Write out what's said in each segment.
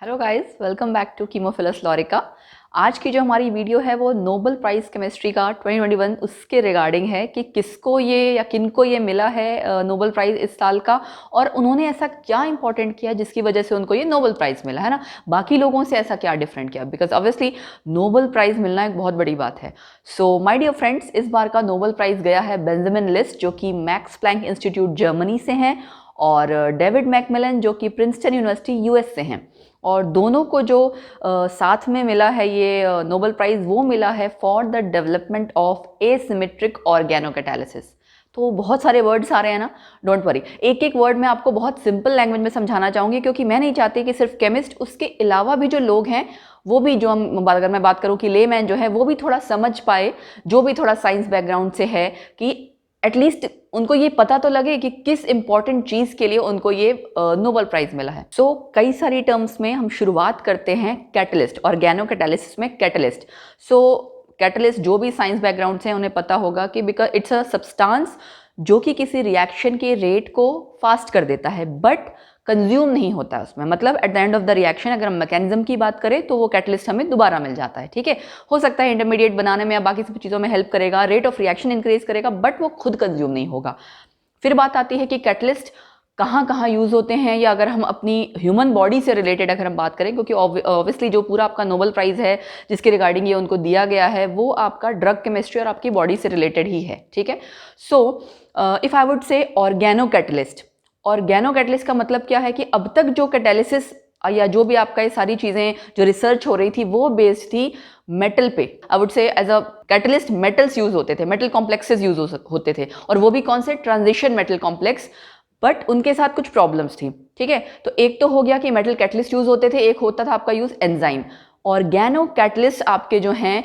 Hello guys, welcome back to Chemophilus Lorica. आज की जो हमारी वीडियो है वो नोबेल प्राइज़ केमिस्ट्री का 2021 उसके रिगार्डिंग है कि किसको ये या किनको ये मिला है नोबेल प्राइज़ इस साल का, और उन्होंने ऐसा क्या इंपॉर्टेंट किया जिसकी वजह से उनको ये नोबेल प्राइज़ मिला है ना। बाकी लोगों से ऐसा क्या डिफरेंट किया, बिकॉज ऑब्वियसली नोबेल प्राइज़ मिलना एक बहुत बड़ी बात है। सो माय डियर फ्रेंड्स, इस बार का नोबेल प्राइज़ गया है बेंजामिन लिस्ट जो कि मैक्स प्लैंक इंस्टीट्यूट जर्मनी से हैं, और डेविड मैकमिलन जो कि प्रिंसटन यूनिवर्सिटी यूएस से हैं। और दोनों को जो साथ में मिला है ये नोबेल प्राइज़, वो मिला है for the development of asymmetric organocatalysis. तो बहुत सारे वर्ड्स आ रहे हैं ना, डोंट वरी, एक एक वर्ड मैं आपको बहुत सिंपल लैंग्वेज में समझाना चाहूँगी, क्योंकि मैं नहीं चाहती कि सिर्फ केमिस्ट, उसके अलावा भी जो लोग हैं वो भी, जो हम अगर मैं बात करूँ कि लेमैन जो है वो भी थोड़ा समझ पाए, जो भी थोड़ा साइंस बैकग्राउंड से है, कि एटलीस्ट उनको ये पता तो लगे कि किस इंपॉर्टेंट चीज़ के लिए उनको ये नोबेल प्राइज़ मिला है। सो कई सारी टर्म्स में हम शुरुआत करते हैं कैटलिस्ट, ऑर्गेनोकैटालिसिस में कैटलिस्ट। सो कैटलिस्ट जो भी साइंस बैकग्राउंड से हैं उन्हें पता होगा कि बिकॉज इट्स अ सब्सटेंस जो कि किसी रिएक्शन के रेट को फास्ट कर देता है, बट कंज्यूम नहीं होता है उसमें। मतलब at the end of the reaction अगर हम मैकेनिज्म की बात करें तो वो कैटलिस्ट हमें दोबारा मिल जाता है, ठीक है। हो सकता है इंटरमीडिएट बनाने में या बाकी सब चीज़ों में हेल्प करेगा, रेट ऑफ रिएक्शन इंक्रीज करेगा, बट वो खुद कंज्यूम नहीं होगा। फिर बात आती है कि कैटलिस्ट कहाँ कहाँ यूज़ होते हैं, या अगर हम अपनी ह्यूमन बॉडी से रिलेटेड अगर हम बात करें, क्योंकि ऑब्वियसली जो पूरा आपका नोबेल प्राइज़ है जिसके रिगार्डिंग ये उनको दिया गया है वो आपका ड्रग केमिस्ट्री और आपकी बॉडी से रिलेटेड ही है, ठीक है। So if I would say organo catalyst, organo catalyst का मतलब क्या है कि अब तक जो कैटालिसिस या जो भी आपका ये सारी चीज़ें जो रिसर्च हो रही थी वो बेस्ड थी मेटल पे। I would say as a catalyst metals use होते थे, मेटल कॉम्प्लेक्सेस यूज होते थे, और वो भी कौन से, ट्रांजिशन मेटल कॉम्प्लेक्स, बट उनके साथ कुछ प्रॉब्लम्स थी, ठीक है। तो एक तो हो गया कि मेटल कैटलिस्ट यूज होते थे, एक होता था आपका यूज एंजाइम। ऑर्गेनो कैटलिस्ट आपके जो हैं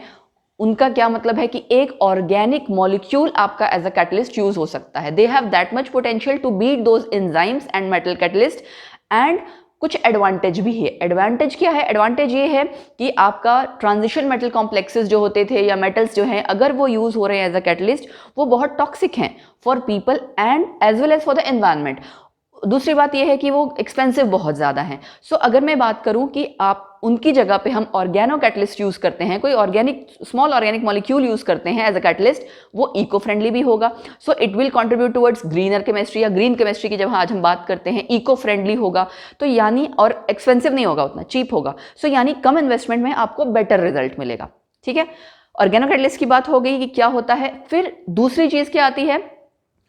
उनका क्या मतलब है कि एक ऑर्गेनिक मॉलिक्यूल आपका एज अ कैटलिस्ट यूज हो सकता है। They have that much potential to beat those enzymes and metal catalyst. And कुछ एडवांटेज भी है। एडवांटेज क्या है? एडवांटेज ये है कि आपका ट्रांजिशन मेटल कॉम्प्लेक्सेस जो होते थे या मेटल्स जो हैं, अगर वो यूज हो रहे हैं एज अ कैटलिस्ट, वो बहुत टॉक्सिक हैं for people and as well as for the environment. दूसरी बात यह है कि वो एक्सपेंसिव बहुत ज़्यादा हैं। सो अगर मैं बात करूं कि आप उनकी जगह पे हम ऑर्गेनो कैटलिस्ट यूज़ करते हैं, कोई organic small organic molecule use करते हैं एज अ कैटलिस्ट, वो इको फ्रेंडली भी होगा। So it will contribute towards greener chemistry या ग्रीन केमिस्ट्री की जब आज हम बात करते हैं, इको फ्रेंडली होगा, तो यानी और एक्सपेंसिव नहीं होगा, उतना चीप होगा। सो यानी कम इन्वेस्टमेंट में आपको बेटर रिजल्ट मिलेगा, ठीक है। ऑर्गेनो कैटलिस्ट की बात हो गई कि क्या होता है। फिर दूसरी चीज़ क्या आती है,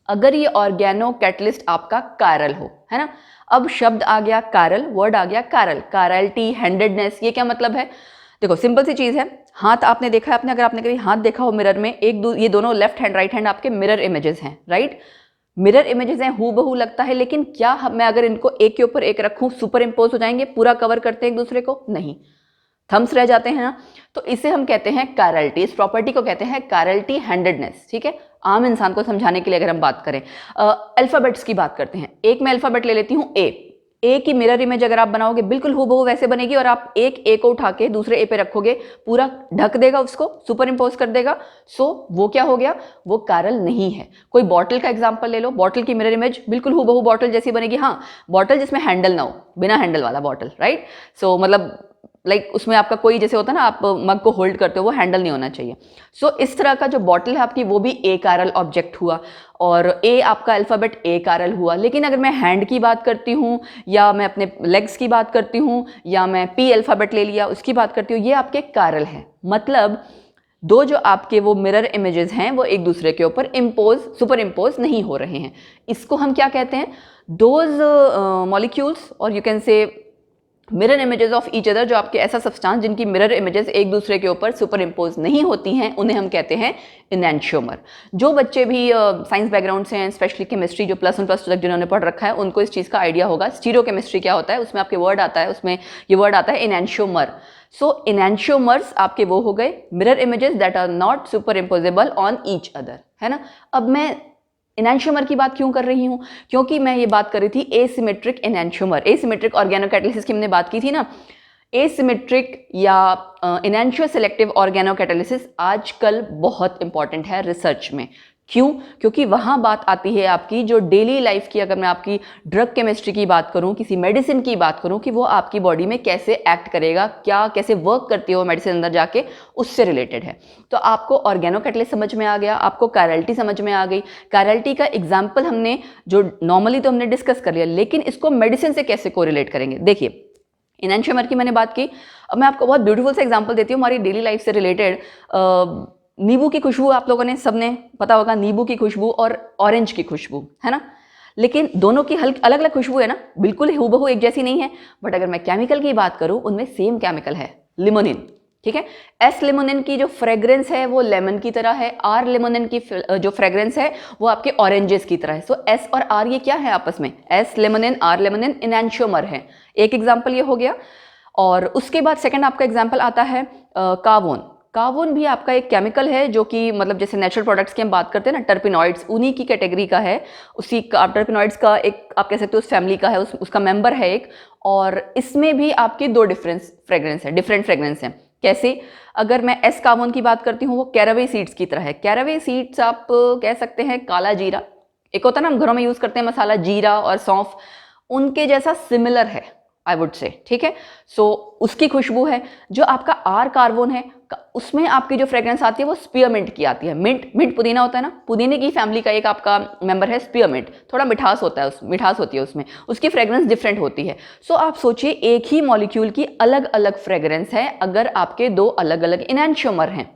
अगर ये ऑर्गेनो कैटलिस्ट आपका कायरल हो, है ना। अब शब्द आ गया कायरल, वर्ड आ गया कायरल, कायरलिटी, हैंडेडनेस, ये क्या मतलब है? देखो सिंपल सी चीज है, हाथ आपने देखा है, अगर आपने कभी हाथ देखा हो मिरर में, ये दोनों लेफ्ट हैंड राइट हैंड आपके मिरर इमेजेस हैं, राइट। मिरर इमेजेस हैं, हूबहू लगता है, लेकिन क्या मैं अगर इनको एक के ऊपर एक रखूं, सुपर इम्पोज हो जाएंगे, पूरा कवर करते हैं एक दूसरे को? नहीं, थम्स रह जाते हैं ना। तो इसे हम कहते हैं कायरलिटी, इस प्रॉपर्टी को कहते हैं कायरलिटी हैंडेडनेस, ठीक है। आम इंसान को समझाने के लिए अगर हम बात करें, अल्फाबेट्स की बात करते हैं। एक मैं अल्फाबेट ले लेती हूँ ए की मिरर इमेज अगर आप बनाओगे बिल्कुल हूबहू वैसे बनेगी, और आप एक ए को उठा के दूसरे ए पे रखोगे, पूरा ढक देगा, उसको सुपर इम्पोज कर देगा। सो वो क्या हो गया? वो कायरल नहीं है। कोई बॉटल का एग्जांपल ले लो, बॉटल की मिरर इमेज बिल्कुल हूबहू बॉटल जैसी बनेगी, हाँ, बॉटल जिसमें हैंडल ना हो, बिना हैंडल वाला बॉटल, राइट। सो मतलब लाइक उसमें आपका कोई, जैसे होता है ना, आप मग को होल्ड करते हो, वो हैंडल नहीं होना चाहिए। सो इस तरह का जो बॉटल है आपकी, वो भी ए कायरल ऑब्जेक्ट हुआ, और ए आपका अल्फाबेट ए कायरल हुआ। लेकिन अगर मैं हैंड की बात करती हूँ, या मैं अपने लेग्स की बात करती हूँ, या मैं पी अल्फाबेट ले लिया उसकी बात करती हूँ, ये आपके कायरल हैं। मतलब दो जो आपके वो मिरर इमेजेस हैं वो एक दूसरे के ऊपर इम्पोज, सुपर इम्पोज नहीं हो रहे हैं। इसको हम क्या कहते हैं? दोज मॉलिक्यूल्स, और यू कैन से mirror images of each other, जो आपके ऐसा सब्सटेंस जिनकी मिरर इमेजेस एक दूसरे के ऊपर सुपर इम्पोज नहीं होती हैं, उन्हें हम कहते हैं इनैंशियोमर। जो बच्चे भी साइंस बैकग्राउंड से हैं, स्पेशली केमिस्ट्री जो +1 +2 तक जिन्होंने पढ़ रखा है, उनको इस चीज़ का आइडिया होगा। स्टीरियो केमिस्ट्री क्या होता है, उसमें आपके वर्ड आता है, उसमें ये वर्ड आता है इनैंशियोमर। सो इनैंशियोमर्स आपके वो हो गए mirror images that are not superimposable on each other, है ना। अब मैं इनैंशियोमर की बात क्यों कर रही हूँ? क्योंकि मैं ये बात कर रही थी एसिमेट्रिक इनैंशियोमर, एसिमेट्रिक ऑर्गेनोकैटालिसिस की हमने बात की थी ना। एसिमेट्रिक या इनैंशियो सेलेक्टिव ऑर्गेनोकैटालिसिस आजकल बहुत इंपॉर्टेंट है रिसर्च में। क्यों? क्योंकि वहाँ बात आती है आपकी जो डेली लाइफ की, अगर मैं आपकी ड्रग केमिस्ट्री की बात करूँ, किसी मेडिसिन की बात करूँ कि वो आपकी बॉडी में कैसे एक्ट करेगा, क्या कैसे वर्क करती है वो मेडिसिन अंदर जाके, उससे रिलेटेड है। तो आपको ऑर्गेनो कैटलिस्ट समझ में आ गया, आपको कायरलिटी समझ में आ गई। कायरलिटी का एग्जाम्पल हमने जो नॉर्मली तो हमने डिस्कस कर लिया, लेकिन इसको मेडिसिन से कैसे कोरिलेट करेंगे। देखिए, इनैंशियोमर की मैंने बात की, अब मैं आपको बहुत ब्यूटीफुल सा एग्जांपल देती हूँ हमारी डेली लाइफ से रिलेटेड। नींबू की खुशबू आप लोगों ने सबने पता होगा, नींबू की खुशबू और ऑरेंज की खुशबू, है ना। लेकिन दोनों की हल्की अलग अलग खुशबू है ना, बिल्कुल हूबहू एक जैसी नहीं है। बट अगर मैं केमिकल की बात करूँ, उनमें सेम केमिकल है, लिमोनिन। ठीक है, एस लिमोनिन की जो फ्रेग्रेंस है वो लेमन की तरह है, आर लिमोनिन की जो फ्रेग्रेंस है वो आपके ऑरेंजेस की तरह है। सो एस और आर ये क्या है आपस में, एस लिमोनिन आर लिमोनिन इनैंशियोमर है। एक एग्जाम्पल ये हो गया। और उसके बाद सेकंड आपका एग्जाम्पल आता है कावोन। कावोन भी आपका एक केमिकल है जो कि मतलब जैसे नेचुरल प्रोडक्ट्स की हम बात करते हैं ना, टर्पिनॉइड्स, उन्हीं की कैटेगरी का है, उसी का टर्पिनॉइड्स का एक आप कह सकते हो उस फैमिली का है, उसका मेंबर है एक। और इसमें भी आपकी दो डिफरेंट फ्रेग्रेंस है। कैसे? अगर मैं एस कावोन की बात करती हूँ, वो कैरावे सीड्स की तरह है। कैरावे सीड्स आप कह सकते हैं काला जीरा, एक होता है ना हम घरों में यूज करते हैं मसाला, जीरा और सौंफ, उनके जैसा सिमिलर है आई वुड से। ठीक है, सो उसकी खुशबू है। जो आपका आर कार्बोन है, उसमें आपकी जो फ्रेग्रेंस आती है वो स्पीयरमिंट की आती है। मिंट पुदीना होता है ना, पुदीने की फैमिली का एक आपका मेंबर है स्पीयरमिंट, थोड़ा मिठास होता है, मिठास होती है उसमें, उसकी फ्रेग्रेंस डिफरेंट होती है। सो आप सोचिए, एक ही मॉलिक्यूल की अलग अलग फ्रेग्रेंस है अगर आपके दो अलग अलग इनैंशियोमर हैं।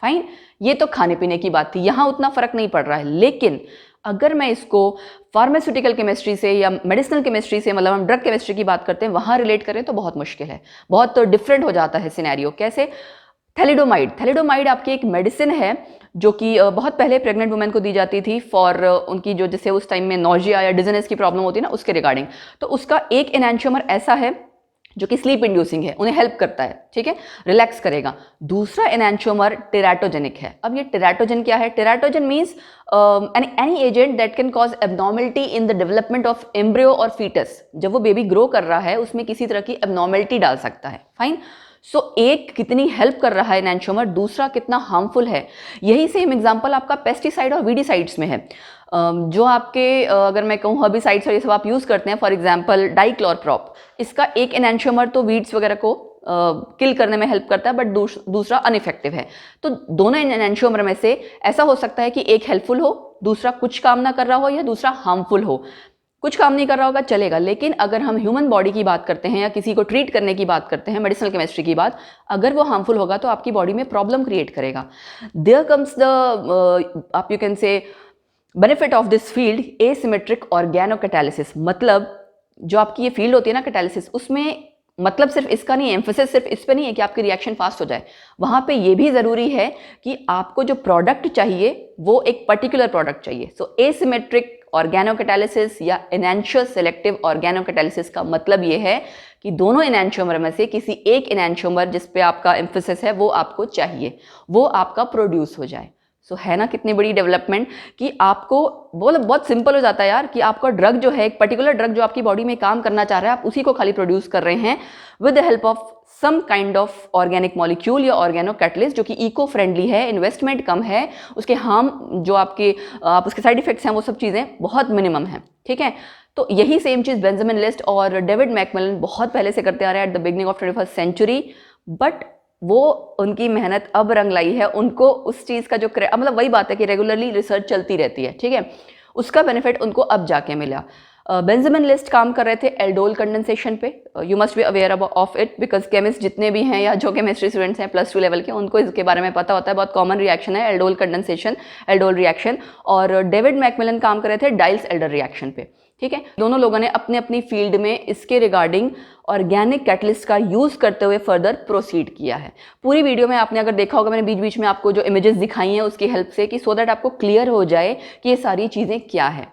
फाइन, ये तो खाने पीने की बात थी, यहां उतना फर्क नहीं पड़ रहा है। लेकिन अगर मैं इसको फार्मास्यूटिकल केमिस्ट्री से या मेडिसिनल केमिस्ट्री से, मतलब हम ड्रग केमिस्ट्री की बात करते हैं, वहां रिलेट करें तो बहुत मुश्किल है, बहुत तो डिफरेंट हो जाता है सिनेरियो। कैसे? थैलिडोमाइड आपकी एक मेडिसिन है जो कि बहुत पहले प्रेग्नेंट वुमेन को दी जाती थी फॉर उनकी जो जैसे उस टाइम में नोजिया या डिजीनेस की प्रॉब्लम होती है ना, उसके रिगार्डिंग। तो उसका एक एनैंशियोमर ऐसा है जो कि स्लीप इंड्यूसिंग है, उन्हें हेल्प करता है, ठीक है, रिलैक्स करेगा। दूसरा एनैंशियोमर टेराटोजेनिक है। अब ये टेराटोजन क्या है? Teratogen means any agent that can cause abnormality in the development of embryo और फीटस। जब वो बेबी ग्रो कर रहा है उसमें किसी तरह की एबनॉर्मलिटी डाल सकता है। फाइन, सो एक कितनी हेल्प कर रहा है एनैंशियोमर, दूसरा कितना हार्मफुल है। यही सेम एग्जांपल आपका पेस्टिसाइड और वीडिसाइड्स में है। जो आपके अगर मैं कहूँ हर्बिसाइड्स और ये सब आप यूज करते हैं, फॉर एग्जांपल डाइक्लोरप्रॉप, इसका एक एनैंशियोमर तो वीड्स वगैरह को किल करने में हेल्प करता है, बट दूसरा अनइफेक्टिव है। तो दोनों एनैंशियोमर में से ऐसा हो सकता है कि एक हेल्पफुल हो, दूसरा कुछ काम ना कर रहा हो, या दूसरा हार्मफुल हो। कुछ काम नहीं कर रहा होगा चलेगा, लेकिन अगर हम ह्यूमन बॉडी की बात करते हैं या किसी को ट्रीट करने की बात करते हैं, मेडिसिनल केमिस्ट्री की बात, अगर वो हार्मफुल होगा तो आपकी बॉडी में प्रॉब्लम क्रिएट करेगा। देयर कम्स द आप you can say benefit of this field, asymmetric organocatalysis. मतलब जो आपकी ये फील्ड होती है ना कैटालिसिस, उसमें मतलब सिर्फ इसका नहीं, एम्फेसिस सिर्फ इस पे नहीं है कि आपकी रिएक्शन फास्ट हो जाए, वहां पे ये भी जरूरी है कि आपको जो प्रोडक्ट चाहिए वो एक पर्टिकुलर प्रोडक्ट चाहिए। सो एसिमेट्रिक ऑर्गेनोकैटालिसिस या एनैंशियो सेलेक्टिव ऑर्गेनोकैटालिसिस का मतलब ये है कि दोनों एनैंशियोमर में से किसी एक एनैंशियोमर जिस पे आपका एम्फेसिस है वो आपको चाहिए, वो आपका प्रोड्यूस हो जाए। सो है ना कितनी बड़ी डेवलपमेंट कि आपको बोलो, बहुत सिंपल हो जाता है यार कि आपका ड्रग जो है, एक पर्टिकुलर ड्रग जो आपकी बॉडी में काम करना चाह रहा है, आप उसी को खाली प्रोड्यूस कर रहे हैं with the help of some kind of organic molecule या ऑर्गेनो कैटलिस्ट, जो कि इको फ्रेंडली है, इन्वेस्टमेंट कम है, उसके हार्म जो आपके उसके साइड इफेक्ट्स हैं वो सब चीज़ें बहुत मिनिमम है। ठीक है, तो यही सेम चीज़ बेंजामिन लिस्ट और डेविड मैकमिलन बहुत पहले से करते आ रहे हैं at the beginning of 21st century. But वो उनकी मेहनत अब रंग लाई है, उनको उस चीज़ का जो मतलब वही बात है कि रेगुलरली रिसर्च चलती रहती है, ठीक है, उसका बेनिफिट उनको अब जाके मिला। बेंजामिन लिस्ट काम कर रहे थे एल्डोल कंडेंसेशन पे। You must be aware of it because chemist जितने भी हैं या जो केमिस्ट्री स्टूडेंट्स हैं +2 लेवल के, उनको इसके बारे में पता होता है। बहुत कॉमन रिएक्शन है एल्डोल कंडेंसेशन, एल्डोल रिएक्शन। और डेविड मैकमिलन काम कर रहे थे डाइल्स एल्डर रिएक्शन पे। ठीक है, दोनों लोगों ने अपने अपनी फील्ड में इसके रिगार्डिंग ऑर्गेनिक कैटलिस्ट का यूज करते हुए फर्दर प्रोसीड किया है। पूरी वीडियो में आपने अगर देखा होगा, मैंने बीच बीच में आपको जो इमेजेस दिखाई हैं उसकी हेल्प से, कि सो दैट आपको क्लियर हो जाए कि ये सारी चीजें क्या है।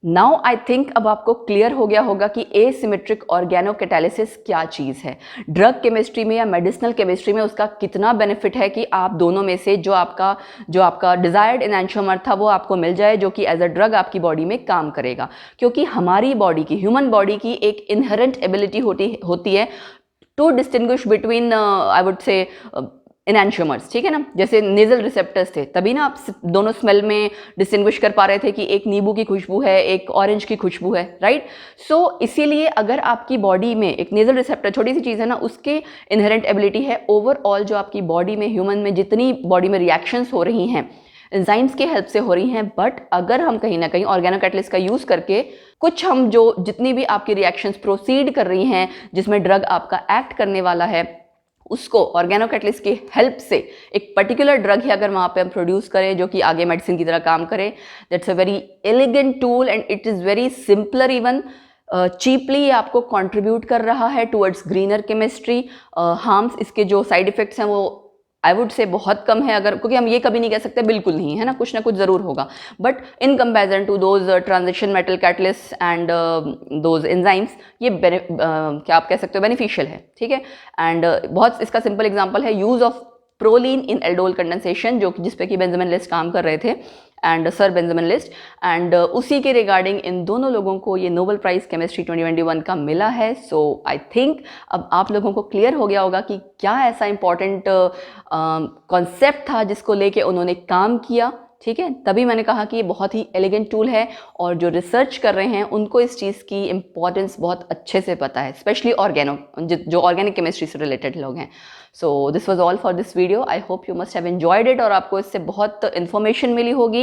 नाउ आई थिंक अब आपको क्लियर हो गया होगा कि एसिमेट्रिक ऑर्गेनोकैटालिसिस क्या चीज़ है। ड्रग केमिस्ट्री में या मेडिसिनल केमिस्ट्री में उसका कितना बेनिफिट है कि आप दोनों में से जो आपका डिजायर्ड एनैंशियोमर था वो आपको मिल जाए, जो कि एज अ ड्रग आपकी बॉडी में काम करेगा। क्योंकि हमारी बॉडी की, ह्यूमन बॉडी की एक इनहेरेंट एबिलिटी होती है to distinguish between I would say enantiomers, ठीक है ना, जैसे नेजल रिसेप्टर्स थे, तभी ना आप दोनों स्मेल में डिस्टिंग्विश कर पा रहे थे कि एक नींबू की खुशबू है, एक ऑरेंज की खुशबू है, राइट। सो इसीलिए अगर आपकी बॉडी में एक नेजल रिसेप्टर, छोटी सी चीज़ है ना, उसके इनहेरेंट एबिलिटी है ओवरऑल जो आपकी बॉडी में, ह्यूमन में जितनी बॉडी में रिएक्शंस हो रही हैं एंजाइम्स के हेल्प से हो रही हैं, बट अगर हम कहीं ना कहीं ऑर्गेनो कैटलिस्ट का यूज़ करके कुछ हम जो जितनी भी आपकी रिएक्शंस प्रोसीड कर रही हैं जिसमें ड्रग आपका एक्ट करने वाला है, उसको ऑर्गेनो कैटलिस्ट की हेल्प से एक पर्टिकुलर ड्रग ही अगर वहाँ पे हम प्रोड्यूस करें जो कि आगे मेडिसिन की तरह काम करे, that's a very elegant tool and it is very simpler even. Cheaply आपको कंट्रीब्यूट कर रहा है टुवर्ड्स ग्रीनर केमिस्ट्री। हार्म्स, इसके जो साइड इफेक्ट्स हैं वो आई वुड से बहुत कम है, अगर, क्योंकि हम ये कभी नहीं कह सकते बिल्कुल नहीं है ना, कुछ ना कुछ ज़रूर होगा, but in comparison to those transition metal catalyst and those enzymes ये क्या आप कह सकते हो बेनिफिशियल है, ठीक है। एंड बहुत इसका सिंपल एग्जांपल है use of proline in aldol condensation, जो जिस पे कि बेंजामिन लिस्ट काम कर रहे थे and sir Benjamin list, and उसी के रिगार्डिंग इन दोनों लोगों को ये नोबेल प्राइज़ केमिस्ट्री 2021 का मिला है। सो आई थिंक अब आप लोगों को क्लियर हो गया होगा कि क्या ऐसा इंपॉर्टेंट कॉन्सेप्ट था जिसको लेके उन्होंने काम किया, ठीक है। तभी मैंने कहा कि ये बहुत ही एलिगेंट टूल है और जो रिसर्च कर रहे हैं उनको इस चीज़ की इंपॉर्टेंस बहुत अच्छे से पता है, स्पेशली ऑर्गेनो, जो ऑर्गेनिक केमिस्ट्री से रिलेटेड लोग हैं। So this was all for this video. I hope you must have enjoyed it और आपको इससे बहुत इन्फॉर्मेशन मिली होगी।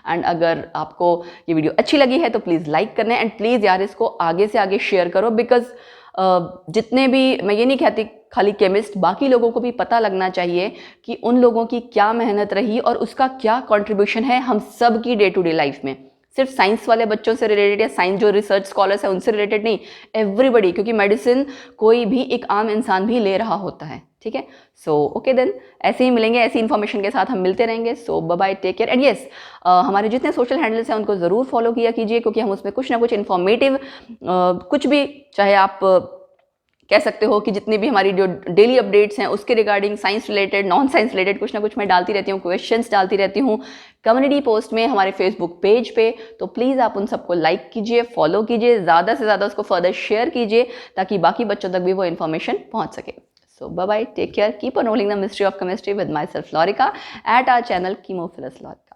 एंड अगर आपको ये वीडियो अच्छी लगी है तो प्लीज़ लाइक करना एंड प्लीज़ यार इसको आगे से आगे शेयर करो, बिकॉज जितने भी, मैं ये नहीं कहती खाली केमिस्ट, बाकी लोगों को भी पता लगना चाहिए कि उन लोगों की क्या मेहनत रही और उसका क्या कंट्रीब्यूशन है हम सब की डे टू डे लाइफ में। सिर्फ साइंस वाले बच्चों से रिलेटेड या साइंस जो रिसर्च स्कॉलर्स हैं उनसे रिलेटेड नहीं, एवरीबडी, क्योंकि मेडिसिन कोई भी एक आम इंसान भी ले रहा होता है, ठीक है। सो ओके देन, ऐसे ही मिलेंगे, ऐसी इन्फॉर्मेशन के साथ हम मिलते रहेंगे। So bye bye, take care and yes, हमारे जितने सोशल हैंडल्स हैं उनको ज़रूर फॉलो किया कीजिए, क्योंकि हम उसमें कुछ ना कुछ इन्फॉर्मेटिव, कुछ भी, चाहे आप कह सकते हो कि जितनी भी हमारी जो डेली अपडेट्स हैं उसके regarding science related, non science related कुछ ना कुछ मैं डालती रहती हूँ, क्वेश्चंस डालती रहती हूँ कम्युनिटी पोस्ट में, हमारे फेसबुक पेज पे। तो प्लीज़ आप उन सबको लाइक कीजिए, फॉलो कीजिए, ज़्यादा से ज़्यादा उसको फर्दर शेयर कीजिए ताकि बाकी बच्चों तक भी वो इन्फॉर्मेशन पहुँच सके। So bye bye, take care, keep on rolling the mystery of chemistry with myself Lorika at our channel Chemophilus Lorika.